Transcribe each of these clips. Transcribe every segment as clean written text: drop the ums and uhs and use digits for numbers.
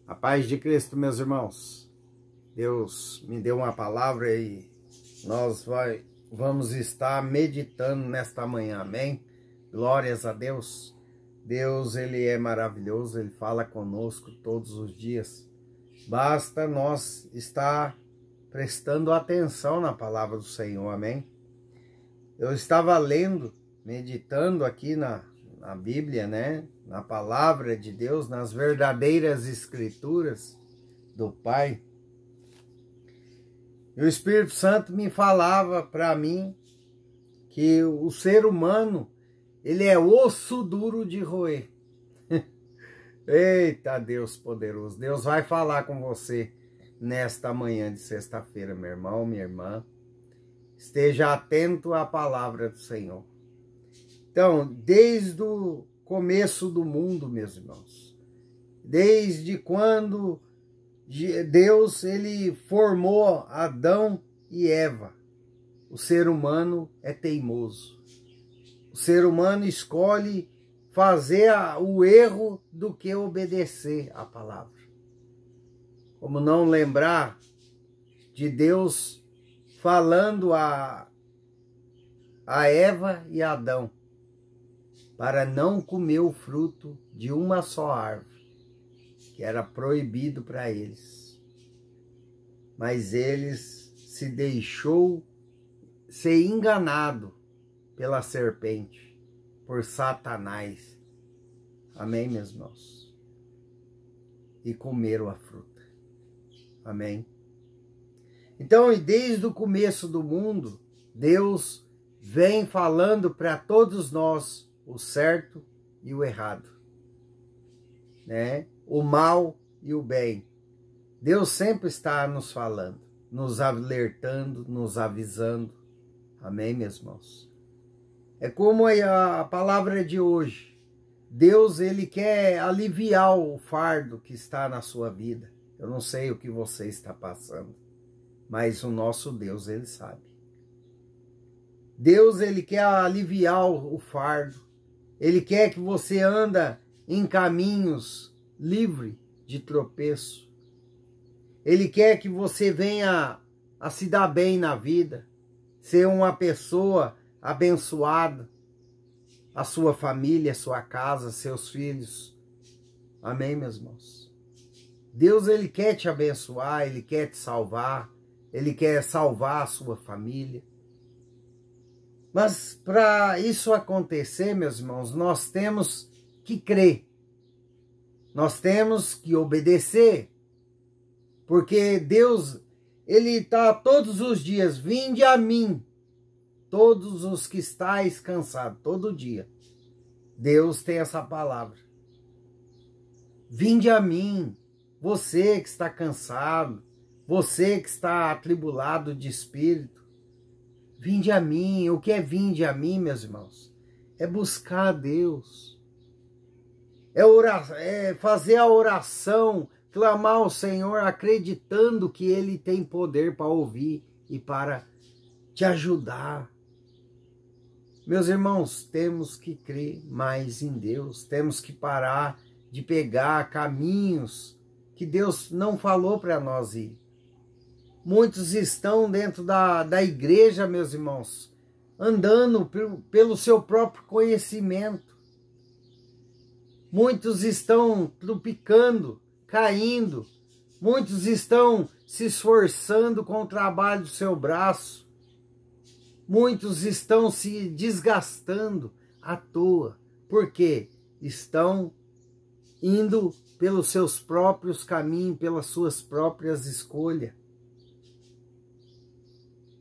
A paz de Cristo, meus irmãos. Deus me deu uma palavra e nós vamos estar meditando nesta manhã, amém? Glórias a Deus. Deus, Ele é maravilhoso, Ele fala conosco todos os dias. Basta nós estar prestando atenção na palavra do Senhor, amém? Eu estava lendo, meditando aqui na Bíblia, né? Na palavra de Deus, nas verdadeiras escrituras do Pai. E o Espírito Santo me falava para mim que o ser humano, ele é osso duro de roer. Eita, Deus poderoso. Deus vai falar com você nesta manhã de sexta-feira, meu irmão, minha irmã. Esteja atento à palavra do Senhor. Então, desde o começo do mundo, meus irmãos, desde quando Deus ele formou Adão e Eva, o ser humano é teimoso. O ser humano escolhe fazer o erro do que obedecer à palavra. Como não lembrar de Deus falando a Eva e a Adão para não comer o fruto de uma só árvore, que era proibido para eles. Mas eles se deixou ser enganado pela serpente, por Satanás. Amém, meus irmãos? E comeram a fruta. Amém? Então, e desde o começo do mundo, Deus vem falando para todos nós o certo e o errado, né? O mal e o bem. Deus sempre está nos falando, nos alertando, nos avisando. Amém, meus irmãos? É como a palavra de hoje. Deus, ele quer aliviar o fardo que está na sua vida. Eu não sei o que você está passando, mas o nosso Deus, ele sabe. Deus, ele quer aliviar o fardo. Ele quer que você anda em caminhos livre de tropeço. Ele quer que você venha a se dar bem na vida, ser uma pessoa abençoada, a sua família, a sua casa, seus filhos. Amém, meus irmãos? Deus, ele quer te abençoar, ele quer te salvar, ele quer salvar a sua família. Mas para isso acontecer, meus irmãos, nós temos que crer. Nós temos que obedecer. Porque Deus, ele está todos os dias, vinde a mim, todos os que estáis cansados, todo dia. Deus tem essa palavra. Vinde a mim, você que está cansado, você que está atribulado de espírito. Vinde a mim. O que é vinde a mim, meus irmãos? É buscar a Deus. É fazer a oração, clamar ao Senhor, acreditando que Ele tem poder para ouvir e para te ajudar. Meus irmãos, temos que crer mais em Deus. Temos que parar de pegar caminhos que Deus não falou para nós ir. Muitos estão dentro da igreja, meus irmãos, andando pelo seu próprio conhecimento. Muitos estão tropicando, caindo. Muitos estão se esforçando com o trabalho do seu braço. Muitos estão se desgastando à toa, porque estão indo pelos seus próprios caminhos, pelas suas próprias escolhas.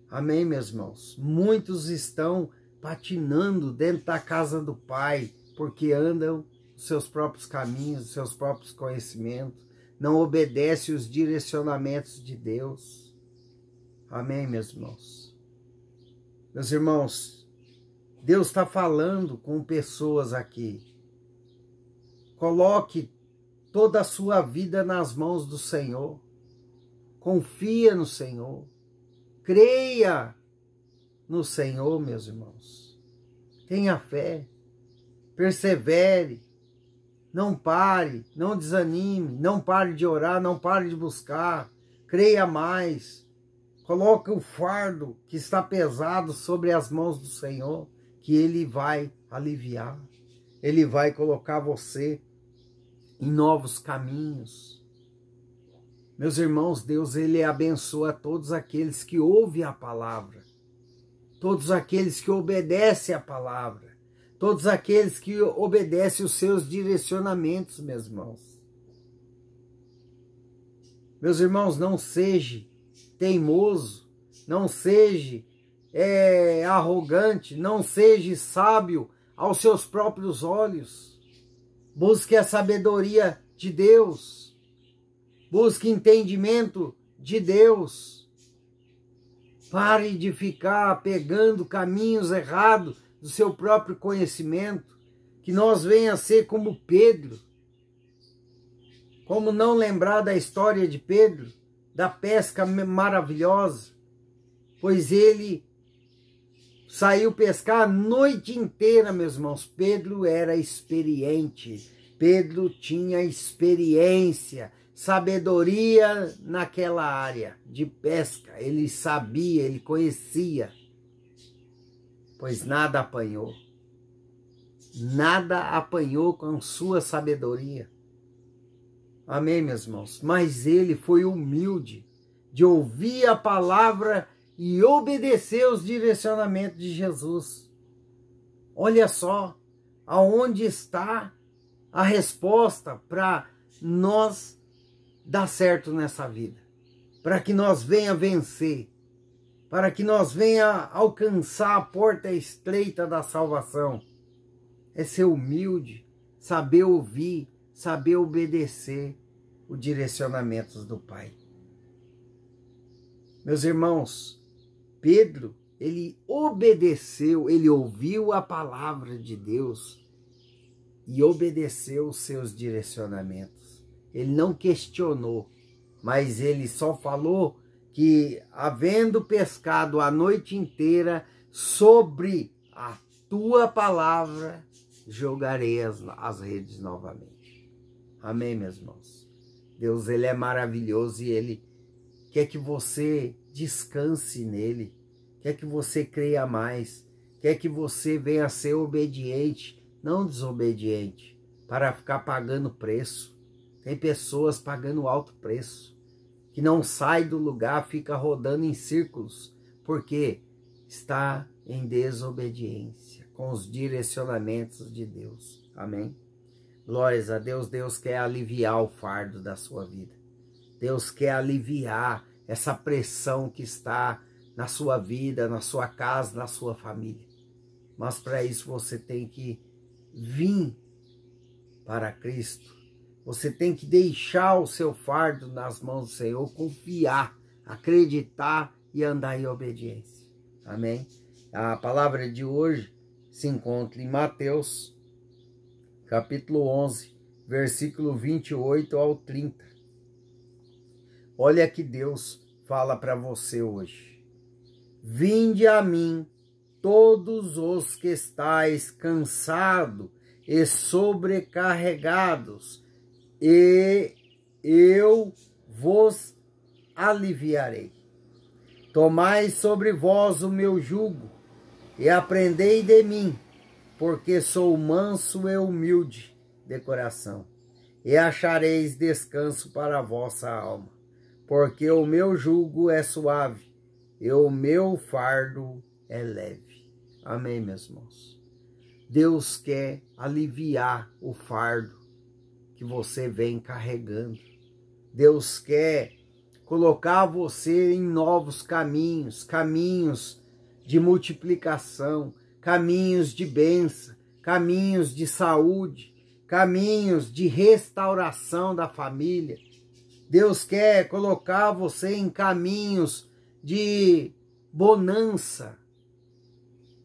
Amém, meus irmãos? Muitos estão patinando dentro da casa do Pai, porque andam os seus próprios caminhos, os seus próprios conhecimentos, não obedecem os direcionamentos de Deus. Amém, meus irmãos? Meus irmãos, Deus está falando com pessoas aqui. Coloque toda a sua vida nas mãos do Senhor. Confia no Senhor. Creia no Senhor, meus irmãos. Tenha fé. Persevere. Não pare, não desanime, não pare de orar, não pare de buscar. Creia mais. Coloque o fardo que está pesado sobre as mãos do Senhor, que Ele vai aliviar. Ele vai colocar você em novos caminhos. Meus irmãos, Deus, Ele abençoa todos aqueles que ouvem a palavra, todos aqueles que obedecem a palavra, todos aqueles que obedecem os seus direcionamentos, meus irmãos. Meus irmãos, não seja teimoso, não seja arrogante, não seja sábio aos seus próprios olhos. Busque a sabedoria de Deus. Busque entendimento de Deus. Pare de ficar pegando caminhos errados do seu próprio conhecimento. Que nós venha a ser como Pedro. Como não lembrar da história de Pedro, da pesca maravilhosa? Pois ele saiu pescar a noite inteira, meus irmãos. Pedro era experiente. Pedro tinha experiência, sabedoria naquela área de pesca. Ele sabia, ele conhecia. Pois nada apanhou. Nada apanhou com sua sabedoria. Amém, meus irmãos? Mas ele foi humilde de ouvir a palavra e obedecer os direcionamentos de Jesus. Olha só aonde está a resposta para nós dar certo nessa vida. Para que nós venha vencer. Para que nós venha alcançar a porta estreita da salvação. É ser humilde, saber ouvir, saber obedecer os direcionamentos do Pai. Meus irmãos, Pedro, ele obedeceu, ele ouviu a palavra de Deus e obedeceu os seus direcionamentos. Ele não questionou, mas ele só falou que, havendo pescado a noite inteira, sobre a tua palavra jogarei as redes novamente. Amém, meus irmãos? Deus, Ele é maravilhoso e Ele quer que você descanse nele, quer que você creia mais, quer que você venha a ser obediente, não desobediente, para ficar pagando preço. Tem pessoas pagando alto preço, que não sai do lugar, fica rodando em círculos, porque está em desobediência com os direcionamentos de Deus. Amém? Glórias a Deus. Deus quer aliviar o fardo da sua vida. Deus quer aliviar essa pressão que está na sua vida, na sua casa, na sua família. Mas para isso você tem que vir para Cristo. Você tem que deixar o seu fardo nas mãos do Senhor, confiar, acreditar e andar em obediência. Amém? A palavra de hoje se encontra em Mateus, capítulo 11, versículo 28 ao 30. Olha que Deus fala para você hoje. Vinde a mim, todos os que estáis cansados e sobrecarregados, e eu vos aliviarei. Tomai sobre vós o meu jugo, e aprendei de mim, porque sou manso e humilde de coração, e achareis descanso para a vossa alma, porque o meu jugo é suave, e o meu fardo é leve. Amém, meus irmãos? Deus quer aliviar o fardo que você vem carregando. Deus quer colocar você em novos caminhos, caminhos de multiplicação, caminhos de bênção, caminhos de saúde, caminhos de restauração da família. Deus quer colocar você em caminhos de bonança.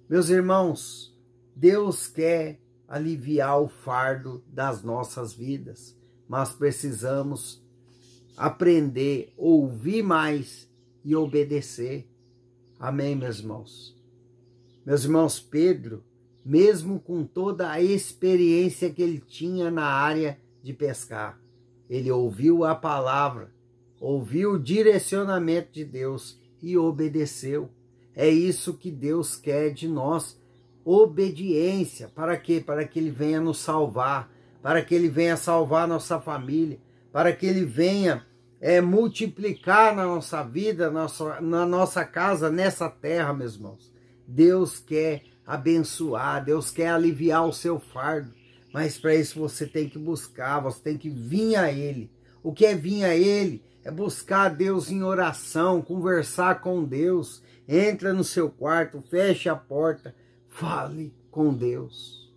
Meus irmãos, Deus quer aliviar o fardo das nossas vidas, mas precisamos aprender, ouvir mais e obedecer. Amém, meus irmãos? Meus irmãos, Pedro, mesmo com toda a experiência que ele tinha na área de pescar. Ele ouviu a palavra, ouviu o direcionamento de Deus e obedeceu. É isso que Deus quer de nós, obediência. Para quê? Para que ele venha nos salvar, para que ele venha salvar nossa família, para que ele venha multiplicar na nossa vida, na nossa casa, nessa terra, meus irmãos. Deus quer abençoar, Deus quer aliviar o seu fardo, mas para isso você tem que buscar, você tem que vir a Ele. O que é vir a Ele? É buscar Deus em oração, conversar com Deus. Entra no seu quarto, feche a porta, fale com Deus.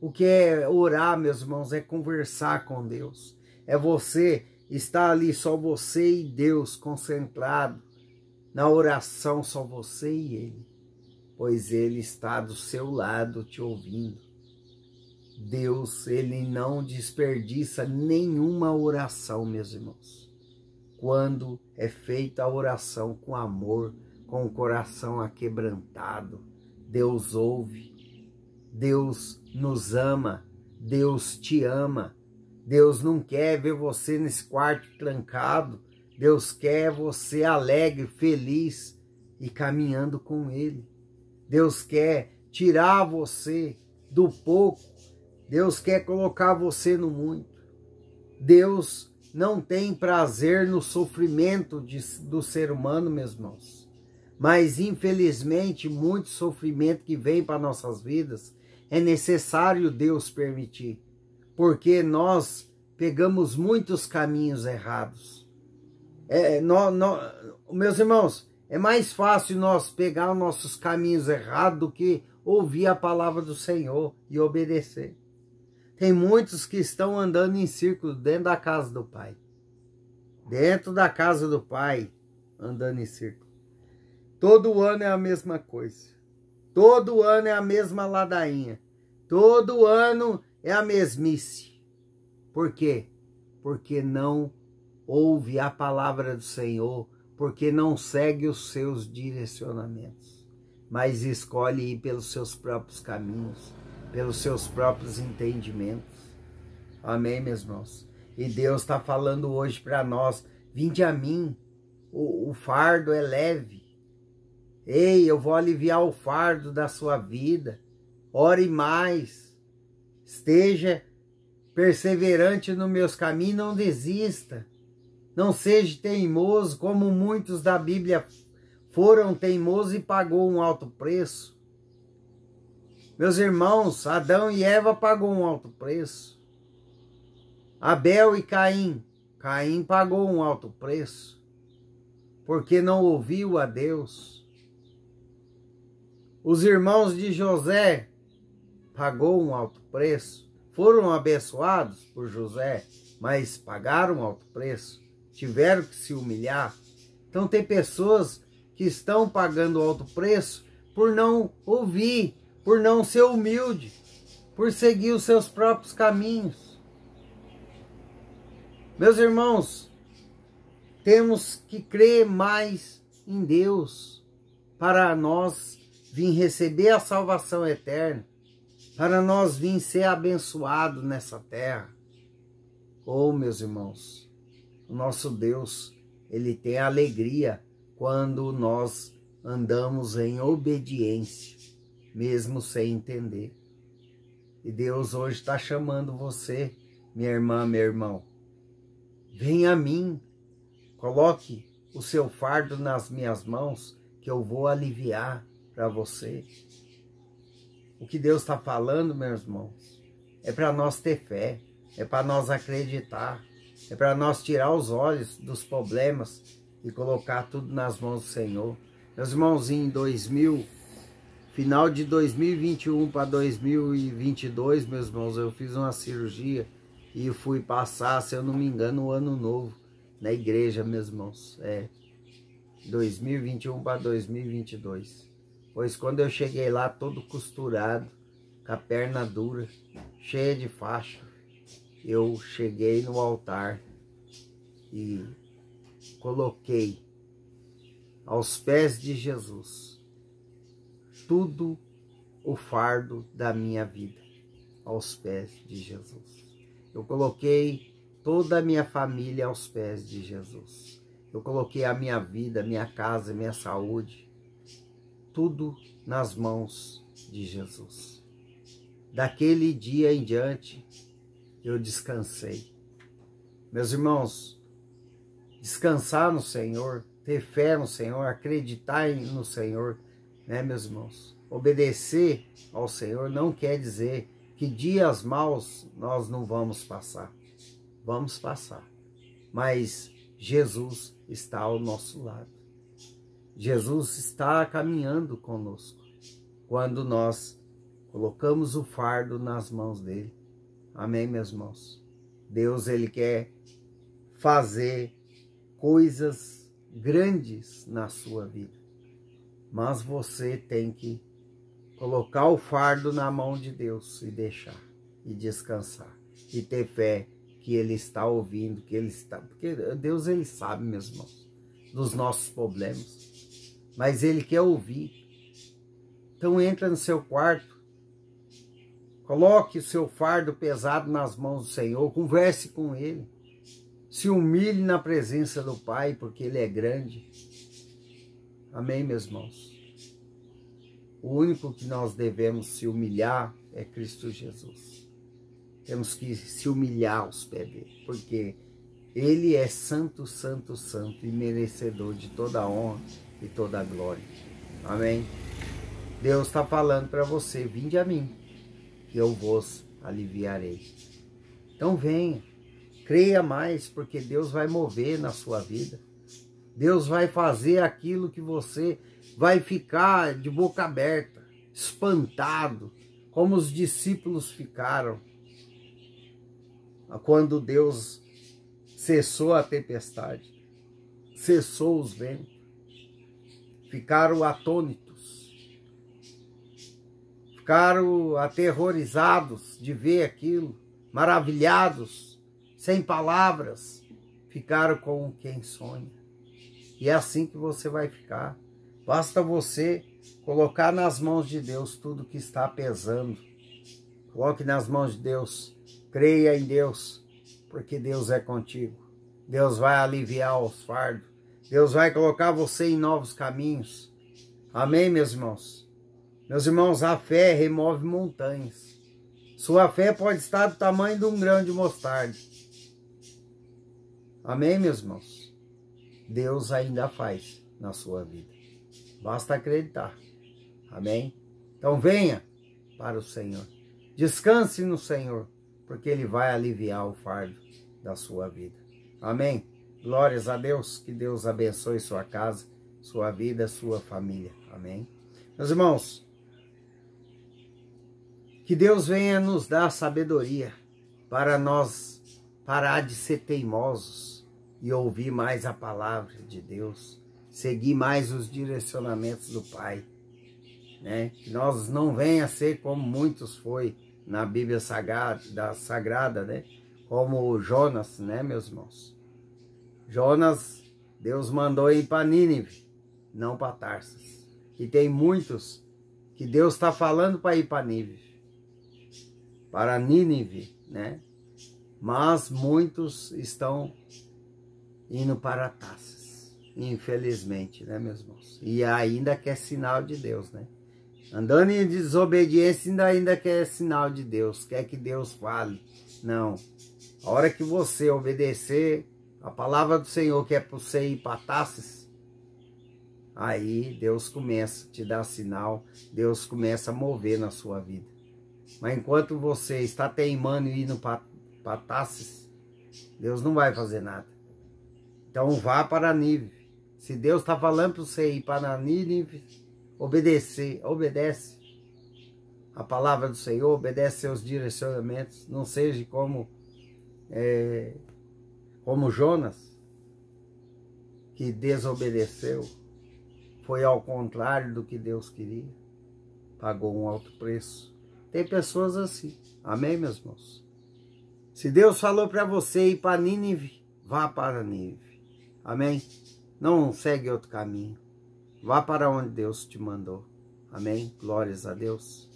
O que é orar, meus irmãos, é conversar com Deus. É você estar ali, só você e Deus, concentrado na oração, só você e Ele. Pois Ele está do seu lado te ouvindo. Deus, Ele não desperdiça nenhuma oração, meus irmãos. Quando é feita a oração com amor, com o coração aquebrantado, Deus ouve, Deus nos ama, Deus te ama. Deus não quer ver você nesse quarto trancado, Deus quer você alegre, feliz e caminhando com Ele. Deus quer tirar você do pouco, Deus quer colocar você no muito. Deus não tem prazer no sofrimento do ser humano, meus irmãos. Mas, infelizmente, muito sofrimento que vem para nossas vidas é necessário Deus permitir. Porque nós pegamos muitos caminhos errados. Meus irmãos, é mais fácil nós pegar os nossos caminhos errados do que ouvir a palavra do Senhor e obedecer. Tem muitos que estão andando em círculo dentro da casa do Pai. Dentro da casa do Pai, andando em círculo. Todo ano é a mesma coisa. Todo ano é a mesma ladainha. Todo ano é a mesmice. Por quê? Porque não ouve a palavra do Senhor, porque não segue os seus direcionamentos, mas escolhe ir pelos seus próprios caminhos, pelos seus próprios entendimentos. Amém, meus irmãos? E Deus está falando hoje para nós, vinde a mim, o fardo é leve. Ei, eu vou aliviar o fardo da sua vida. Ore mais, esteja perseverante nos meus caminhos, não desista. Não seja teimoso, como muitos da Bíblia foram teimosos e pagou um alto preço. Meus irmãos, Adão e Eva pagou um alto preço. Abel e Caim, Caim pagou um alto preço, porque não ouviu a Deus. Os irmãos de José pagou um alto preço, foram abençoados por José, mas pagaram um alto preço, tiveram que se humilhar. Então tem pessoas que estão pagando alto preço por não ouvir, por não ser humilde, por seguir os seus próprios caminhos. Meus irmãos, temos que crer mais em Deus para nós vir receber a salvação eterna, para nós vir ser abençoados nessa terra. Oh, meus irmãos, o nosso Deus, Ele tem alegria quando nós andamos em obediência, mesmo sem entender. E Deus hoje está chamando você, minha irmã, meu irmão. Venha a mim, coloque o seu fardo nas minhas mãos, que eu vou aliviar para você. O que Deus está falando, meus irmãos, é para nós ter fé, é para nós acreditar, é para nós tirar os olhos dos problemas e colocar tudo nas mãos do Senhor. Meus irmãos, em final de 2021 para 2022, meus irmãos, eu fiz uma cirurgia e fui passar, se eu não me engano, o ano novo na igreja, meus irmãos. 2021 para 2022. Pois quando eu cheguei lá, todo costurado, com a perna dura, cheia de faixa, eu cheguei no altar e coloquei aos pés de Jesus tudo o fardo da minha vida aos pés de Jesus. Eu coloquei toda a minha família aos pés de Jesus. Eu coloquei a minha vida, minha casa, minha saúde, tudo nas mãos de Jesus. Daquele dia em diante, eu descansei. Meus irmãos, descansar no Senhor, ter fé no Senhor, acreditar no Senhor, né, meus irmãos? Obedecer ao Senhor não quer dizer que dias maus nós não vamos passar. Vamos passar. Mas Jesus está ao nosso lado. Jesus está caminhando conosco quando nós colocamos o fardo nas mãos dele. Amém, meus irmãos? Deus, ele quer fazer coisas grandes na sua vida. Mas você tem que colocar o fardo na mão de Deus e deixar, e descansar, e ter fé que ele está ouvindo, que ele está... Porque Deus, ele sabe, meus irmãos, dos nossos problemas, mas ele quer ouvir. Então entra no seu quarto, coloque o seu fardo pesado nas mãos do Senhor, converse com ele, se humilhe na presença do Pai, porque ele é grande. Amém, meus irmãos? O único que nós devemos se humilhar é Cristo Jesus. Temos que se humilhar aos pés dele, porque ele é santo, santo, santo e merecedor de toda a honra e toda a glória. Amém? Deus está falando para você, vinde a mim, que eu vos aliviarei. Então venha, creia mais, porque Deus vai mover na sua vida. Deus vai fazer aquilo que você vai ficar de boca aberta, espantado, como os discípulos ficaram quando Deus cessou a tempestade, cessou os ventos, ficaram atônitos, ficaram aterrorizados de ver aquilo, maravilhados, sem palavras, ficaram como quem sonha. E é assim que você vai ficar. Basta você colocar nas mãos de Deus tudo que está pesando. Coloque nas mãos de Deus. Creia em Deus, porque Deus é contigo. Deus vai aliviar os fardos. Deus vai colocar você em novos caminhos. Amém, meus irmãos? Meus irmãos, a fé remove montanhas. Sua fé pode estar do tamanho de um grão de mostarda. Amém, meus irmãos? Deus ainda faz na sua vida. Basta acreditar. Amém? Então venha para o Senhor. Descanse no Senhor, porque ele vai aliviar o fardo da sua vida. Amém? Glórias a Deus. Que Deus abençoe sua casa, sua vida, sua família. Amém? Meus irmãos, que Deus venha nos dar sabedoria para nós parar de ser teimosos e ouvir mais a palavra de Deus, seguir mais os direcionamentos do Pai, né? Que nós não venha a ser como muitos foi na Bíblia Sagrada, né? Como Jonas, né, meus irmãos? Jonas, Deus mandou ir para Nínive, não para Tarsis. E tem muitos que Deus está falando para ir para Nínive, né? Mas muitos estão indo para Tarsis, infelizmente, né, meus irmãos? E ainda quer sinal de Deus, né? Andando em desobediência, ainda quer sinal de Deus, quer que Deus fale. Não. A hora que você obedecer a palavra do Senhor, que é para você ir para Tarsis, aí Deus começa a te dar sinal, Deus começa a mover na sua vida. Mas enquanto você está teimando e indo para Tarsis, Deus não vai fazer nada. Então vá para Nínive. Se Deus está falando para você ir para Nínive, obedece a palavra do Senhor, obedece seus direcionamentos. Não seja como Jonas, que desobedeceu. Foi ao contrário do que Deus queria. Pagou um alto preço. Tem pessoas assim. Amém, meus irmãos? Se Deus falou para você ir para Nínive, vá para Nínive. Amém? Não segue outro caminho. Vá para onde Deus te mandou. Amém? Glórias a Deus.